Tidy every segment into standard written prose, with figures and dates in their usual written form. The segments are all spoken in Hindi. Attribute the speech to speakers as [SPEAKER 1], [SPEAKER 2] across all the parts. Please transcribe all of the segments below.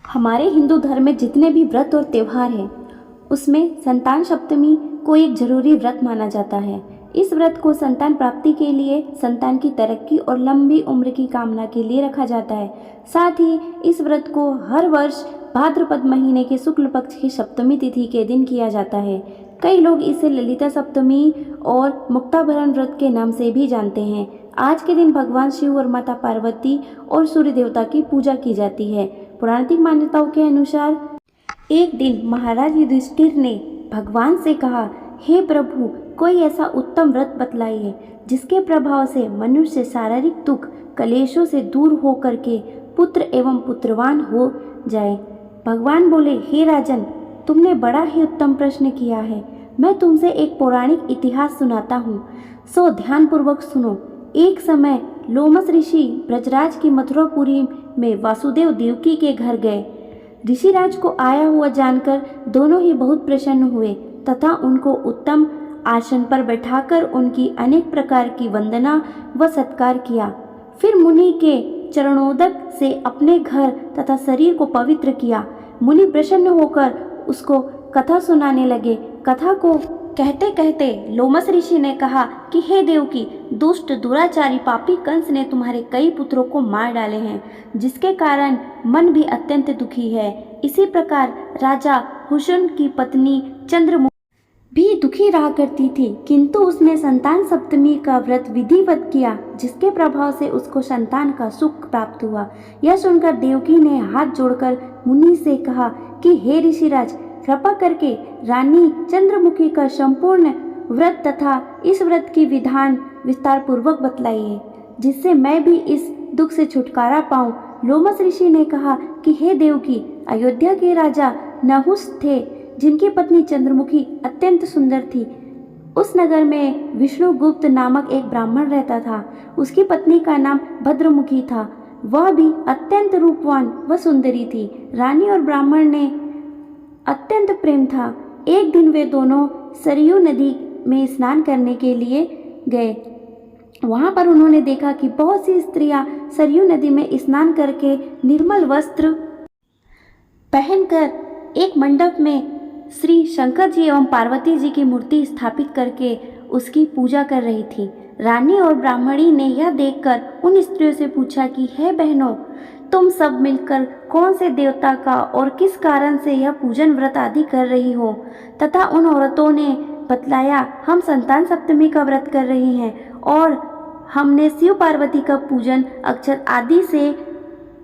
[SPEAKER 1] हमारे हिंदू धर्म में जितने भी व्रत और त्यौहार हैं उसमें संतान सप्तमी को एक जरूरी व्रत माना जाता है। इस व्रत को संतान प्राप्ति के लिए, संतान की तरक्की और लंबी उम्र की कामना के लिए रखा जाता है। साथ ही इस व्रत को हर वर्ष भाद्रपद महीने के शुक्ल पक्ष की सप्तमी तिथि के दिन किया जाता है। कई लोग इसे ललिता सप्तमी और मुक्ताभरण व्रत के नाम से भी जानते हैं। आज के दिन भगवान शिव और माता पार्वती और सूर्य देवता की पूजा की जाती है। पौराणिक मान्यताओं के अनुसार एक दिन महाराज युधिष्ठिर ने भगवान से कहा, हे प्रभु, कोई ऐसा उत्तम व्रत बतलाइए जिसके प्रभाव से मनुष्य शारीरिक दुख कलेशों से दूर होकर के पुत्र एवं पुत्रवान हो जाए। भगवान बोले, हे राजन, तुमने बड़ा ही उत्तम प्रश्न किया है। मैं तुमसे एक पौराणिक इतिहास सुनाता हूँ, सो ध्यानपूर्वक सुनो। एक समय लोमस ऋषि ब्रजराज की मथुरापुरी में वासुदेव देवकी के घर गए। ऋषिराज को आया हुआ जानकर दोनों ही बहुत प्रसन्न हुए तथा उनको उत्तम आसन पर बैठाकर उनकी अनेक प्रकार की वंदना व सत्कार किया। फिर मुनि के चरणोदक से अपने घर तथा शरीर को पवित्र किया। मुनि प्रसन्न होकर उसको कथा सुनाने लगे। कथा को कहते कहते लोमस ऋषि ने कहा कि हे देवकी, दुष्ट दुराचारी पापी कंस ने तुम्हारे कई पुत्रों को मार डाले हैं, जिसके कारण मन भी अत्यंत दुखी है। इसी प्रकार राजा हुशन की पत्नी चंद्रमुखी भी दुखी रहा करती थी, किंतु उसने संतान सप्तमी का व्रत विधिवत किया, जिसके प्रभाव से उसको संतान का सुख प्राप्त हुआ। यह सुनकर देवकी ने हाथ जोड़कर मुनि से कहा कि हे ऋषिराज, कृपा करके रानी चंद्रमुखी का संपूर्ण व्रत तथा इस व्रत की विधान विस्तार पूर्वक बतलाइए, जिससे मैं भी इस दुख से छुटकारा पाऊं। लोमस ऋषि ने कहा कि हे देवकी, अयोध्या के राजा नहुस थे, जिनकी पत्नी चंद्रमुखी अत्यंत सुंदर थी। उस नगर में विष्णुगुप्त नामक एक ब्राह्मण रहता था। उसकी पत्नी का नाम भद्रमुखी था। वह भी अत्यंत रूपवान व सुंदरी थी। रानी और ब्राह्मण ने अत्यंत प्रेम था। एक दिन वे दोनों सरयू नदी में स्नान करने के लिए गए। वहां पर उन्होंने देखा कि बहुत सी स्त्रियां सरयू नदी में स्नान करके निर्मल वस्त्र पहनकर एक मंडप में श्री शंकर जी एवं पार्वती जी की मूर्ति स्थापित करके उसकी पूजा कर रही थी। रानी और ब्राह्मणी ने यह देखकर उन स्त्रियों से पूछा कि हे बहनों, तुम सब मिलकर कौन से देवता का और किस कारण से यह पूजन व्रत आदि कर रही हो? तथा उन औरतों ने बतलाया, हम संतान सप्तमी का व्रत कर रही हैं और हमने शिव पार्वती का पूजन अक्षत आदि से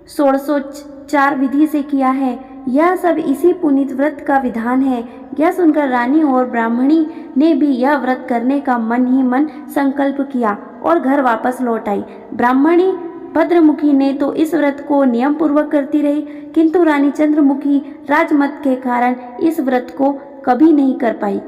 [SPEAKER 1] षोडशोपचार विधि से किया है। यह सब इसी पुनीत व्रत का विधान है। यह सुनकर रानी और ब्राह्मणी ने भी यह व्रत करने का मन ही मन संकल्प किया और घर वापस लौट आई। ब्राह्मणी भद्रमुखी ने तो इस व्रत को नियम पूर्वक करती रही, किंतु रानी चंद्रमुखी राजमत के कारण इस व्रत को कभी नहीं कर पाई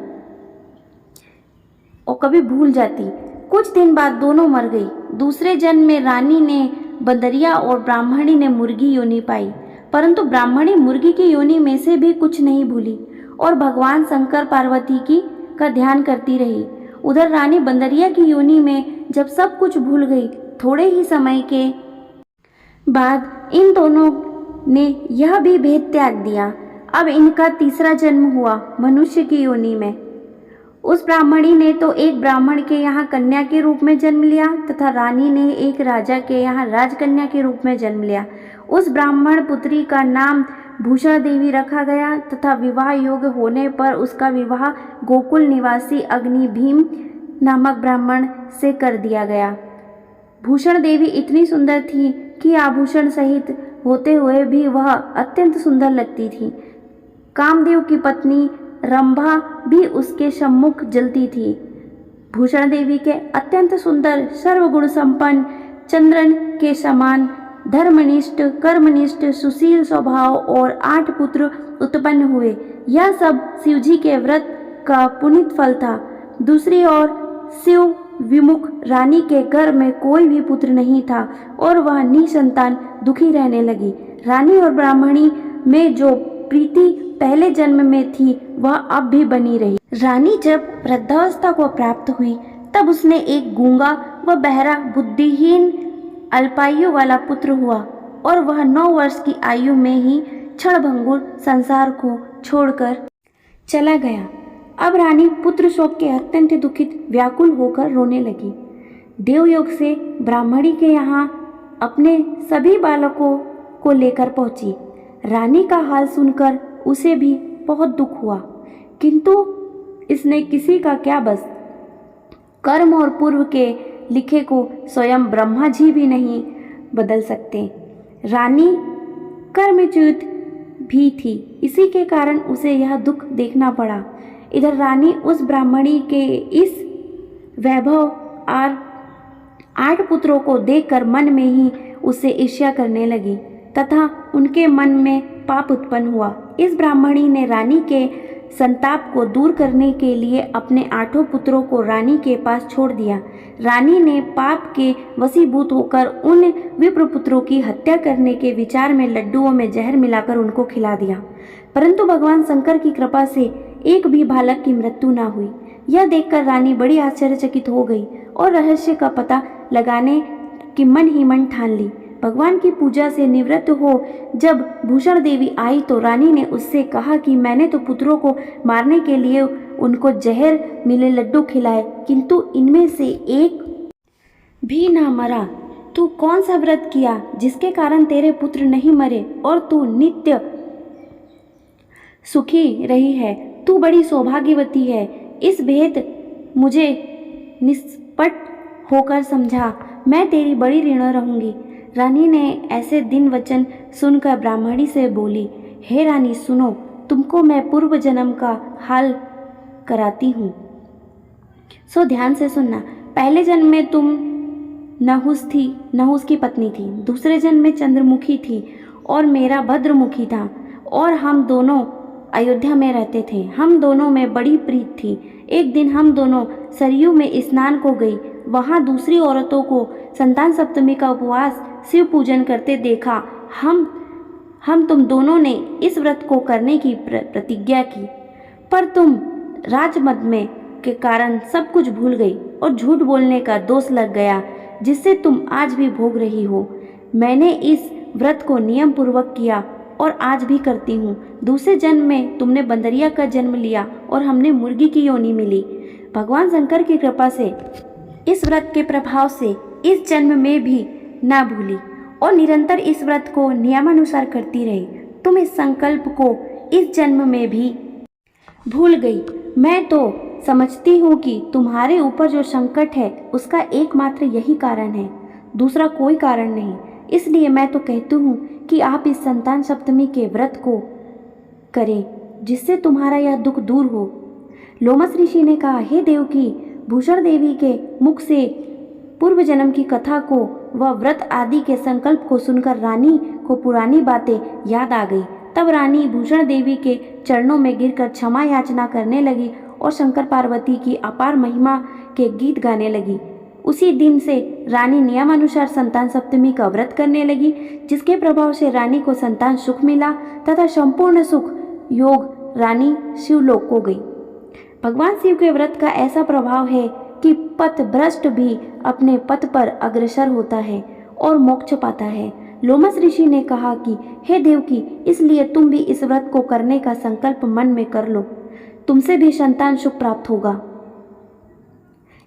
[SPEAKER 1] और कभी भूल जाती। कुछ दिन बाद दोनों मर गई। दूसरे जन्म में रानी ने बंदरिया और ब्राह्मणी ने मुर्गी योनि पाई, परंतु ब्राह्मणी मुर्गी की योनि में से भी कुछ नहीं भूली और भगवान शंकर पार्वती की का ध्यान करती रही। उधर रानी बंदरिया की योनि में जब सब कुछ भूल गई, थोड़े ही समय के बाद इन दोनों ने यह भी भेद त्याग दिया। अब इनका तीसरा जन्म हुआ मनुष्य की योनि में। उस ब्राह्मणी ने तो एक ब्राह्मण के यहाँ कन्या के रूप में जन्म लिया तथा रानी ने एक राजा के यहाँ राजकन्या के रूप में जन्म लिया। उस ब्राह्मण पुत्री का नाम भूषण देवी रखा गया तथा विवाह योग्य होने पर उसका विवाह गोकुल निवासी अग्नि भीम नामक ब्राह्मण से कर दिया गया। भूषण देवी इतनी सुंदर थी कि आभूषण सहित होते हुए भी वह अत्यंत सुंदर लगती थी। कामदेव की पत्नी रंभा भी उसके सम्मुख जलती थी। भूषण देवी के अत्यंत सुंदर, सर्वगुण संपन्न, चंद्रन के समान धर्मनिष्ठ, कर्मनिष्ठ, सुशील स्वभाव और 8 पुत्र उत्पन्न हुए। यह सब शिवजी के व्रत का पुनीत फल था। दूसरी ओर शिव विमुख रानी के घर में कोई भी पुत्र नहीं था और वह निसंतान दुखी रहने लगी। रानी और ब्राह्मणी में जो प्रीति पहले जन्म में थी वह अब भी बनी रही। रानी जब वृद्धावस्था को प्राप्त हुई तब उसने एक गूंगा व बहरा बुद्धिहीन अल्पायु वाला पुत्र हुआ और वह 9 वर्ष की आयु में ही क्षणभंगुर संसार को छोड़कर चला गया। अब रानी पुत्र शोक के अत्यंत दुखित व्याकुल होकर रोने लगी। देवयोग से ब्राह्मणी के यहाँ अपने सभी बालकों को लेकर पहुंची। रानी का हाल सुनकर उसे भी बहुत दुख हुआ, किंतु इसने किसी का क्या बस। कर्म और पूर्व के लिखे को स्वयं ब्रह्मा जी भी नहीं बदल सकते। रानी कर्मच्युत भी थी, इसी के कारण उसे यह दुख देखना पड़ा। इधर रानी उस ब्राह्मणी के इस वैभव और 8 पुत्रों को देखकर मन में ही उससे ईर्ष्या करने लगी तथा उनके मन में पाप उत्पन्न हुआ। इस ब्राह्मणी ने रानी के संताप को दूर करने के लिए अपने 8 पुत्रों को रानी के पास छोड़ दिया। रानी ने पाप के वशीभूत होकर उन विप्रपुत्रों की हत्या करने के विचार में लड्डुओं में जहर मिलाकर उनको खिला दिया, परंतु भगवान शंकर की कृपा से एक भी बालक की मृत्यु न हुई। यह देखकर रानी बड़ी आश्चर्यचकित हो गई और रहस्य का पता लगाने की मन ही मन ठान ली। भगवान की पूजा से निवृत्त हो जब भूषण देवी आई तो रानी ने उससे कहा कि मैंने तो पुत्रों को मारने के लिए उनको जहर मिले लड्डू खिलाए, किंतु इनमें से एक भी ना मरा। तू कौन सा व्रत किया जिसके कारण तेरे पुत्र नहीं मरे और तू नित्य सुखी रही है? तू बड़ी सौभाग्यवती है। इस भेद मुझे निष्पट होकर समझा, मैं तेरी बड़ी ऋण रहूंगी। रानी ने ऐसे दिन वचन सुनकर ब्राह्मणी से बोली, हे रानी सुनो, तुमको मैं पूर्व जन्म का हाल कराती हूँ, सो ध्यान से सुनना। पहले जन्म में तुम नहुस की पत्नी थी, दूसरे जन्म में चंद्रमुखी थी और मेरा भद्रमुखी था, और हम दोनों अयोध्या में रहते थे। हम दोनों में बड़ी प्रीत थी। एक दिन हम दोनों सरयू में स्नान को गई। वहाँ दूसरी औरतों को संतान सप्तमी का उपवास शिव पूजन करते देखा। हम तुम दोनों ने इस व्रत को करने की प्रतिज्ञा की, पर तुम राजमद में के कारण सब कुछ भूल गई और झूठ बोलने का दोष लग गया, जिससे तुम आज भी भोग रही हो। मैंने इस व्रत को नियम पूर्वक किया और आज भी करती हूँ। दूसरे जन्म में तुमने बंदरिया का जन्म लिया और हमने मुर्गी की योनि मिली। भगवान शंकर की कृपा से इस व्रत के प्रभाव से इस जन्म में भी ना भूली और निरंतर इस व्रत को नियमानुसार करती रही। तुम इस संकल्प को इस जन्म में भी भूल गई। मैं तो समझती हूँ कि तुम्हारे ऊपर जो संकट है उसका एकमात्र यही कारण है, दूसरा कोई कारण नहीं। इसलिए मैं तो कहती हूँ कि आप इस संतान सप्तमी के व्रत को करें, जिससे तुम्हारा यह दुख दूर हो। लोमस ऋषि ने कहा, हे देवकी, भूषण देवी के मुख से पूर्व जन्म की कथा को व व्रत आदि के संकल्प को सुनकर रानी को पुरानी बातें याद आ गई। तब रानी भूषण देवी के चरणों में गिरकर क्षमा याचना करने लगी और शंकर पार्वती की अपार महिमा के गीत गाने लगी। उसी दिन से रानी नियमानुसार संतान सप्तमी का व्रत करने लगी, जिसके प्रभाव से रानी को संतान सुख मिला तथा संपूर्ण सुख योग रानी शिवलोक को गई। भगवान शिव के व्रत का ऐसा प्रभाव है कि पथ भ्रष्ट भी अपने पथ पर अग्रसर होता है और मोक्ष पाता है। लोमस ऋषि ने कहा कि हे देवकी, इसलिए तुम भी इस व्रत को करने का संकल्प मन में कर लो, तुमसे भी संतान सुख प्राप्त होगा।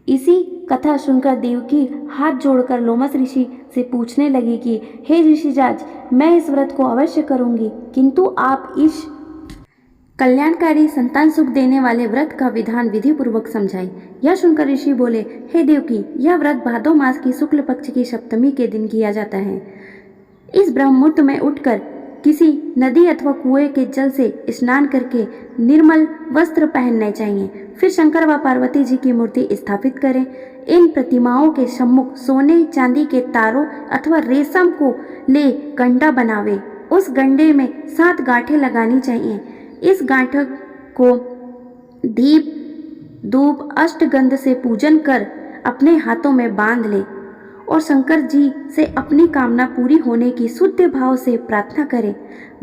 [SPEAKER 1] इसी कथा सुनकर देवकी हाथ जोड़कर लोमस ऋषि से पूछने लगी कि हे ऋषिराज, मैं इस व्रत को अवश्य करूंगी, किंतु आप इस कल्याणकारी संतान सुख देने वाले व्रत का विधान विधि पूर्वक समझाएं। यह सुनकर ऋषि बोले, हे देवकी, यह व्रत भादो मास की शुक्ल पक्ष की सप्तमी के दिन किया जाता है। इस ब्रह्ममुहूर्त में उठकर किसी नदी अथवा कुएं के जल से स्नान करके निर्मल वस्त्र पहनने चाहिए। फिर शंकर व पार्वती जी की मूर्ति स्थापित करें। इन प्रतिमाओं के सम्मुख सोने चांदी के तारों अथवा रेशम को ले गंडा बनावे। उस गंडे में 7 गांठें लगानी चाहिए। इस गांठक को दीप धूप अष्टगंध से पूजन कर अपने हाथों में बांध ले और शंकर जी से अपनी कामना पूरी होने की शुद्ध भाव से प्रार्थना करें।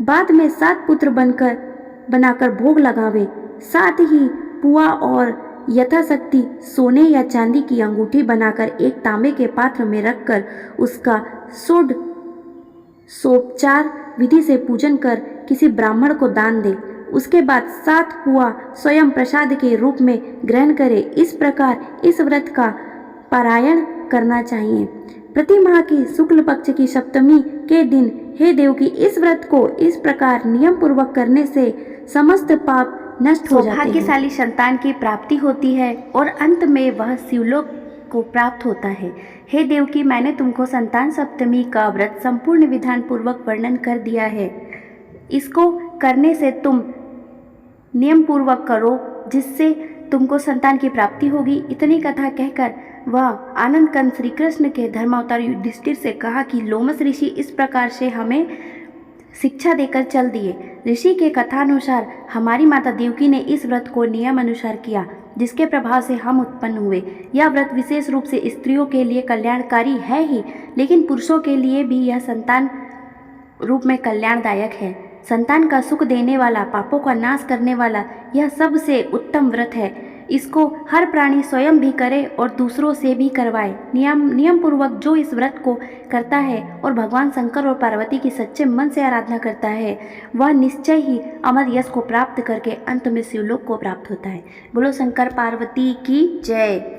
[SPEAKER 1] बाद में 7 पुत्र बनाकर भोग लगावे। साथ ही पुआ और यथाशक्ति सोने या चांदी की अंगूठी बनाकर एक तांबे के पात्र में रखकर उसका सोपचार विधि से पूजन कर किसी ब्राह्मण को दान दे। उसके बाद 7 पुआ स्वयं प्रसाद के रूप में ग्रहण करे। इस प्रकार इस व्रत का पारायण करना चाहिए। प्रति माह की शुक्ल पक्ष की सप्तमी के दिन हे देव की इस व्रत को इस प्रकार नियम पूर्वक करने से समस्त पाप नष्ट हो जाते हैं। सौभाग्यशाली संतान की प्राप्ति होती है और अंत में वह शिवलोक को प्राप्त होता है। हे देव की मैंने तुमको संतान सप्तमी का व्रत संपूर्ण विधान पूर्वक वर्णन कर दिया है। इसको करने से तुम नियम पूर्वक करो जिससे तुमको संतान की प्राप्ति होगी। इतनी कथा कहकर वह आनंद कंद श्री कृष्ण के धर्मावतार युधिष्ठिर से कहा कि लोमस ऋषि इस प्रकार से हमें शिक्षा देकर चल दिए। ऋषि के कथानुसार हमारी माता देवकी ने इस व्रत को नियम अनुसार किया, जिसके प्रभाव से हम उत्पन्न हुए। यह व्रत विशेष रूप से स्त्रियों के लिए कल्याणकारी है ही, लेकिन पुरुषों के लिए भी यह संतान रूप में कल्याणदायक है। संतान का सुख देने वाला, पापों का नाश करने वाला यह सबसे उत्तम व्रत है। इसको हर प्राणी स्वयं भी करे और दूसरों से भी करवाए। नियम पूर्वक जो इस व्रत को करता है और भगवान शंकर और पार्वती की सच्चे मन से आराधना करता है, वह निश्चय ही अमर यश को प्राप्त करके अंत में शिवलोक को प्राप्त होता है। बोलो शंकर पार्वती की जय।